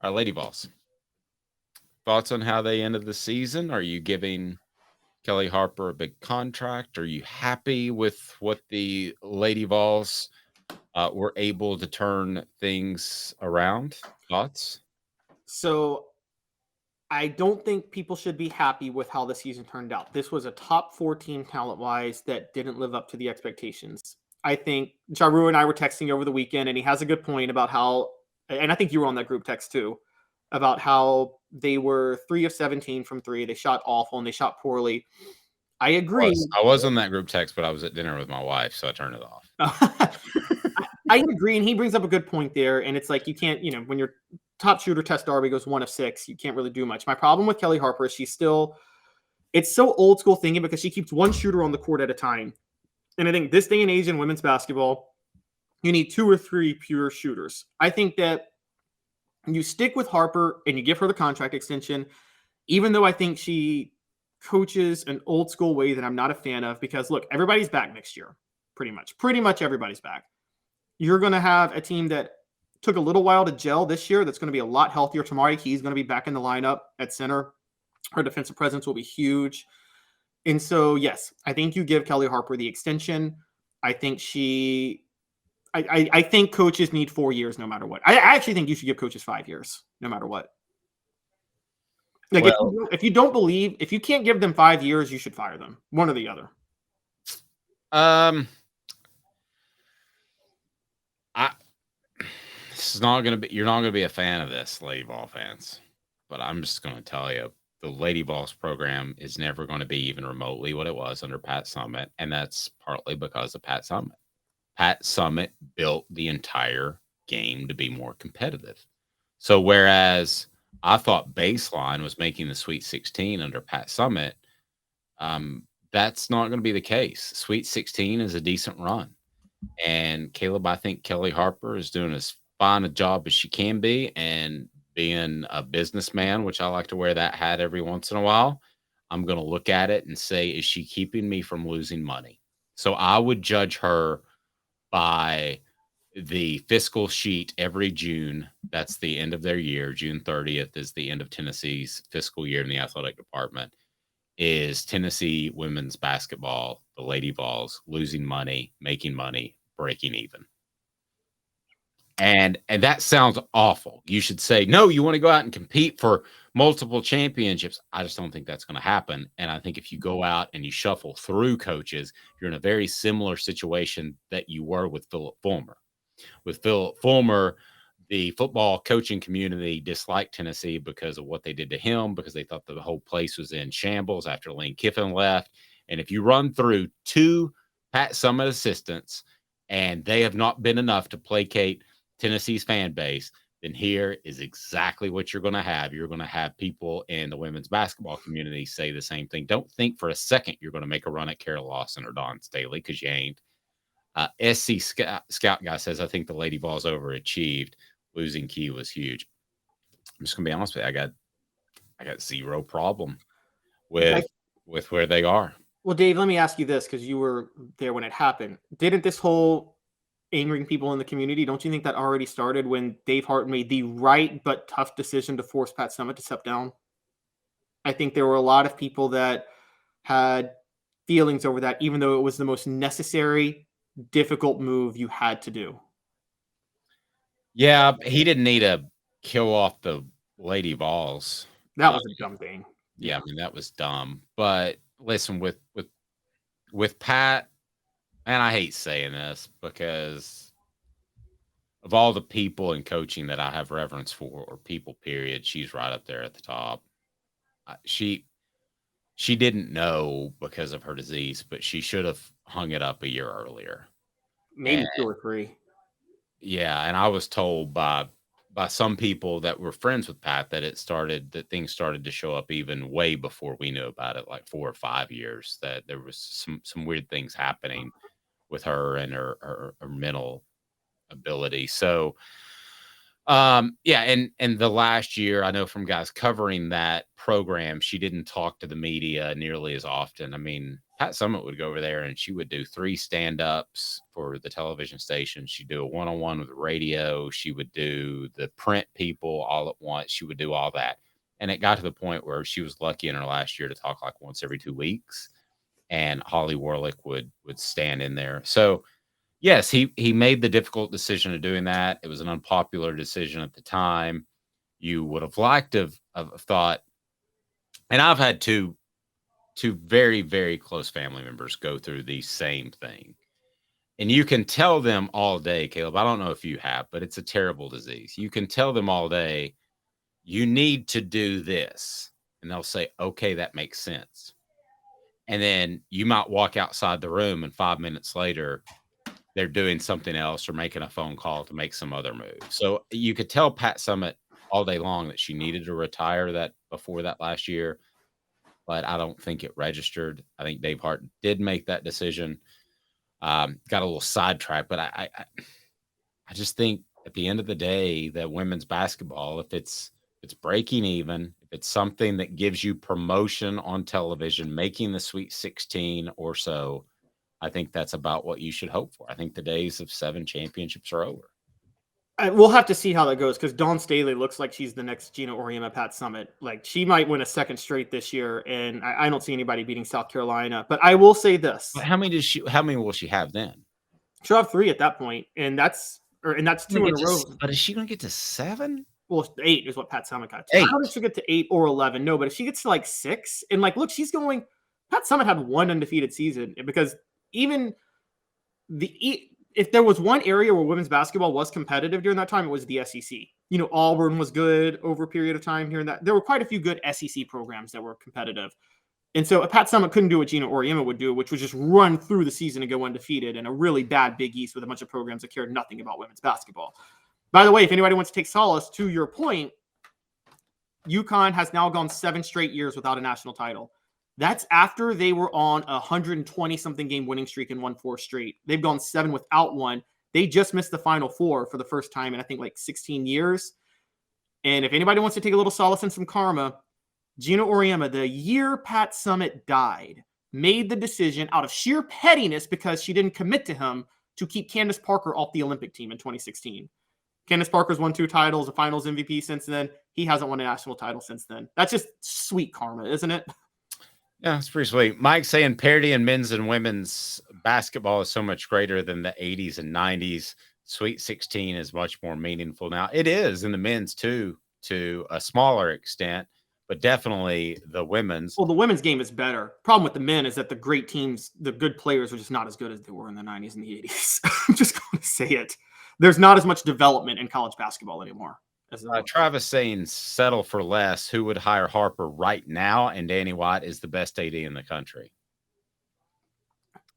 All right, Lady Vols. Thoughts on how they ended the season? Are you giving Kellie Harper a big contract? Are you happy with what the Lady Vols were able to turn things around? Thoughts? So I don't think people should be happy with how the season turned out. This was a top 4 team talent-wise that didn't live up to the expectations. I think Jaru and I were texting over the weekend, and he has a good point about how, and I think you were on that group text too, about how they were 3 of 17 from 3. They shot awful and they shot poorly. I agree. I was on that group text, but I was at dinner with my wife, so I turned it off. I agree, and he brings up a good point there. And it's like you can't, when your top shooter Tess Darby goes 1 of 6, you can't really do much. My problem with Kellie Harper is it's so old school thinking because she keeps one shooter on the court at a time. And I think this day and age in women's basketball, you need 2 or 3 pure shooters. I think that you stick with Harper and you give her the contract extension, even though I think she coaches an old school way that I'm not a fan of. Because look, everybody's back next year, pretty much everybody's back. You're going to have a team that took a little while to gel this year that's going to be a lot healthier. Tamari Key's going to be back in the lineup at center. Her defensive presence will be huge. And so, yes, I think you give Kellie Harper the extension. I think I think coaches need 4 years no matter what. I actually think you should give coaches 5 years no matter what. Like, if you don't believe, if you can't give them 5 years, you should fire them. One or the other. This is not going to be, you're not going to be a fan of this, Lady Vol fans, but I'm just going to tell you, the Lady Vols program is never going to be even remotely what it was under Pat Summitt, and that's partly because of Pat Summitt. Pat Summitt built the entire game to be more competitive. So whereas I thought baseline was making the Sweet 16 under Pat Summitt, that's not going to be the case. Sweet 16 is a decent run. And Caleb, I think Kellie Harper is doing as fine a job as she can be, and being a businessman, which I like to wear that hat every once in a while, I'm going to look at it and say, is she keeping me from losing money? So I would judge her by the fiscal sheet every June. That's the end of their year. June 30th is the end of Tennessee's fiscal year in the athletic department. Is Tennessee women's basketball, the Lady Vols, losing money, making money, breaking even? And that sounds awful. You should say, no, you want to go out and compete for multiple championships. I just don't think that's going to happen. And I think if you go out and you shuffle through coaches, you're in a very similar situation that you were with Philip Fulmer. With Philip Fulmer, the football coaching community disliked Tennessee because of what they did to him, because they thought the whole place was in shambles after Lane Kiffin left. And if you run through 2 Pat Summitt assistants and they have not been enough to placate Tennessee's fan base, then here is exactly what you're going to have. You're going to have people in the women's basketball community say the same thing. Don't think for a second you're going to make a run at Carol Lawson or Dawn Staley, because you ain't. SC Scout guy says, I think the Lady Vols overachieved. Losing Key was huge. I'm just going to be honest with you. I got zero problem with where they are. Well, Dave, let me ask you this, because you were there when it happened. Didn't this whole angering people in the community, don't you think that already started when Dave Hart made the right but tough decision to force Pat Summitt to step down? I think there were a lot of people that had feelings over that, even though it was the most necessary, difficult move you had to do. Yeah, he didn't need to kill off the Lady Vols. That was a dumb thing. Yeah, I mean, that was dumb. But listen, with Pat, and I hate saying this because of all the people in coaching that I have reverence for, or people, period, she's right up there at the top. She didn't know because of her disease, but she should have hung it up a year earlier. Maybe 2 or 3. Yeah, and I was told by some people that were friends with Pat that things started to show up even way before we knew about it, like 4 or 5 years, that there was some weird things happening with her and her mental ability. So, yeah, and the last year, I know from guys covering that program, she didn't talk to the media nearly as often. I mean, Pat Summitt would go over there and she would do 3 stand-ups for the television station. She'd do a one-on-one with the radio. She would do the print people all at once. She would do all that. And it got to the point where she was lucky in her last year to talk like once every 2 weeks. And Holly Warlick would stand in there. So yes, he made the difficult decision of doing that. It was an unpopular decision at the time. You would have liked to have thought, and I've had two very, very close family members go through the same thing. And you can tell them all day, Caleb, I don't know if you have, but it's a terrible disease. You can tell them all day, you need to do this. And they'll say, okay, that makes sense. And then you might walk outside the room and 5 minutes later, they're doing something else or making a phone call to make some other move. So you could tell Pat Summitt all day long that she needed to retire that before that last year, but I don't think it registered. I think Dave Hart did make that decision. Got a little sidetracked, but I just think at the end of the day that women's basketball, if it's breaking even, if it's something that gives you promotion on television, making the Sweet 16 or so, I think that's about what you should hope for. I think the days of 7 championships are over. We'll have to see how that goes because Dawn Staley looks like she's the next Gina Auriemma, Pat Summitt. Like she might win a second straight this year, and I don't see anybody beating South Carolina. But I will say this: But how many will she have then? she'll have 3 at that point, and that's 2 in a row. But is she going to get to 7? Well, 8 is what Pat Summitt got to. 8. I don't think she'll get to 8 or 11. No, but if she gets to like 6, and like, look, she's going. Pat Summitt had 1 undefeated season because even if there was one area where women's basketball was competitive during that time, it was the SEC. You know, Auburn was good over a period of time here and that. There were quite a few good SEC programs that were competitive. And so Pat Summitt couldn't do what Gina Auriemma would do, which was just run through the season and go undefeated in a really bad Big East with a bunch of programs that cared nothing about women's basketball. By the way, if anybody wants to take solace, to your point, UConn has now gone 7 straight years without a national title. That's after they were on a 120-something game winning streak and won 4 straight. They've gone 7 without one. They just missed the Final Four for the first time in, I think, like 16 years. And if anybody wants to take a little solace in some karma, Gina Auriemma, the year Pat Summitt died, made the decision out of sheer pettiness because she didn't commit to him to keep Candace Parker off the Olympic team in 2016. Candace Parker's won 2 titles, a finals MVP since then. He hasn't won a national title since then. That's just sweet karma, isn't it? Yeah, it's pretty sweet. Mike saying parity in men's and women's basketball is so much greater than the 80s and 90s. Sweet 16 is much more meaningful now. It is in the men's too, to a smaller extent, but definitely the women's. Well, the women's game is better. Problem with the men is that the great teams, the good players are just not as good as they were in the 90s and the 80s. I'm just going to say it. There's not as much development in college basketball anymore. Travis saying settle for less. Who would hire Harper right now? And Danny White is the best AD in the country.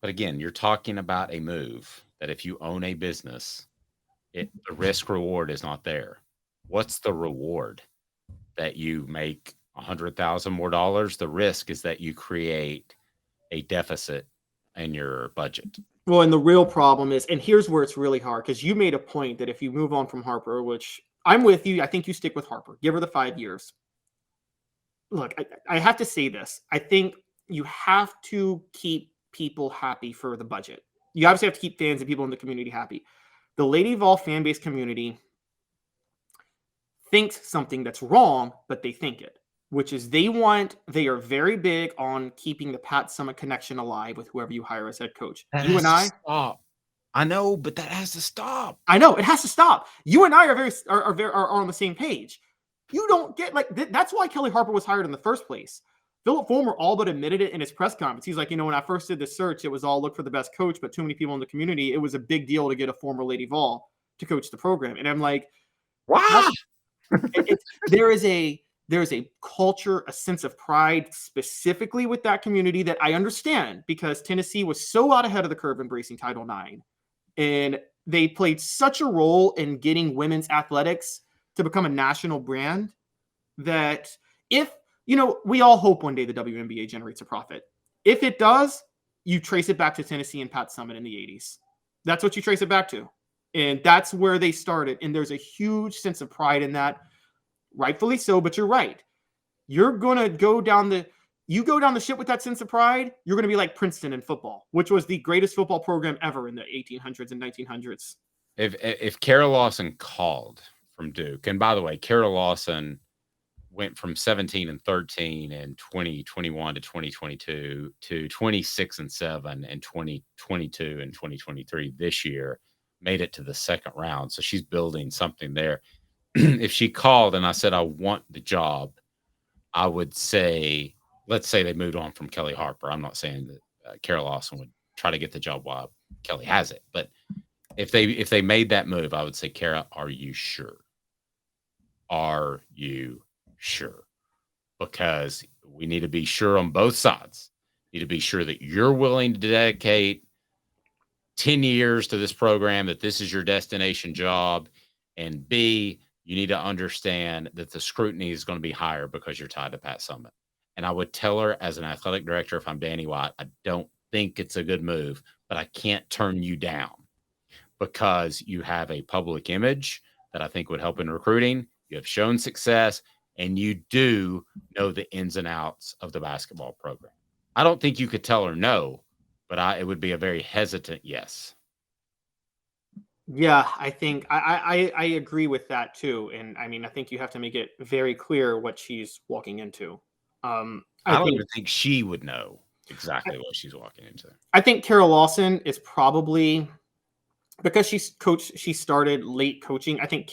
But again, you're talking about a move that if you own a business, the risk reward is not there. What's the reward? That you make $100,000 more dollars. The risk is that you create a deficit in your budget. Well, and the real problem is, and here's where it's really hard, because you made a point that if you move on from Harper, which I'm with you, I think you stick with Harper. Give her the 5 years. Look, I have to say this. I think you have to keep people happy for the budget. You obviously have to keep fans and people in the community happy. The Lady Vol fan base community thinks something that's wrong, but they think it, which is they are very big on keeping the Pat Summitt connection alive with whoever you hire as head coach. You and I. Stop. I know, but that has to stop. I know it has to stop. You and I are on the same page. You don't get that's why Kellie Harper was hired in the first place. Philip Fulmer all but admitted it in his press conference. He's like, when I first did the search, it was all look for the best coach, but too many people in the community. It was a big deal to get a former Lady Vol to coach the program. And I'm like, wow. There is a culture, a sense of pride specifically with that community that I understand because Tennessee was so out ahead of the curve embracing Title IX. And they played such a role in getting women's athletics to become a national brand that if, we all hope one day the WNBA generates a profit. If it does, you trace it back to Tennessee and Pat Summitt in the 80s. That's what you trace it back to. And that's where they started. And there's a huge sense of pride in that. Rightfully so, but you're right. You're going to go down you go down the ship with that sense of pride, you're going to be like Princeton in football, which was the greatest football program ever in the 1800s and 1900s. If Kara Lawson called from Duke, and by the way, Kara Lawson went from 17 and 13 in 2021 to 2022 to 26 and 7 in 2022 and 2023 this year, made it to the second round. So she's building something there. If she called and I said, I want the job, I would say, let's say they moved on from Kellie Harper. I'm not saying that Kara Lawson would try to get the job while Kellie has it, but if they made that move, I would say, Kara, are you sure? Are you sure? Because we need to be sure on both sides. You need to be sure that you're willing to dedicate 10 years to this program, that this is your destination job. And B, you need to understand that the scrutiny is going to be higher because you're tied to Pat Summitt. And I would tell her as an athletic director, if I'm Danny White, I don't think it's a good move, but I can't turn you down because you have a public image that I think would help in recruiting. You have shown success, and you do know the ins and outs of the basketball program. I don't think you could tell her no, but it would be a very hesitant yes. Yeah, I think I agree with that too. And I mean, I think you have to make it very clear what she's walking into. I don't even think she would know exactly what she's walking into. I think Kara Lawson is probably, because she started late coaching. I think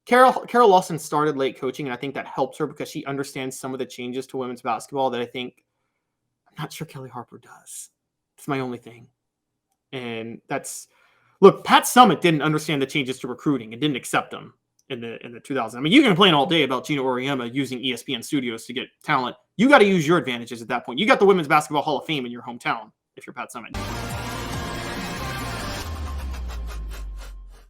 Kara Lawson started late coaching, and I think that helps her because she understands some of the changes to women's basketball that I'm not sure Kellie Harper does. It's my only thing. And look, Pat Summitt didn't understand the changes to recruiting and didn't accept them in the 2000s. I mean, you can complain all day about Gino Auriemma using ESPN studios to get talent. You got to use your advantages at that point. You got the Women's Basketball Hall of Fame in your hometown if you're Pat Summitt.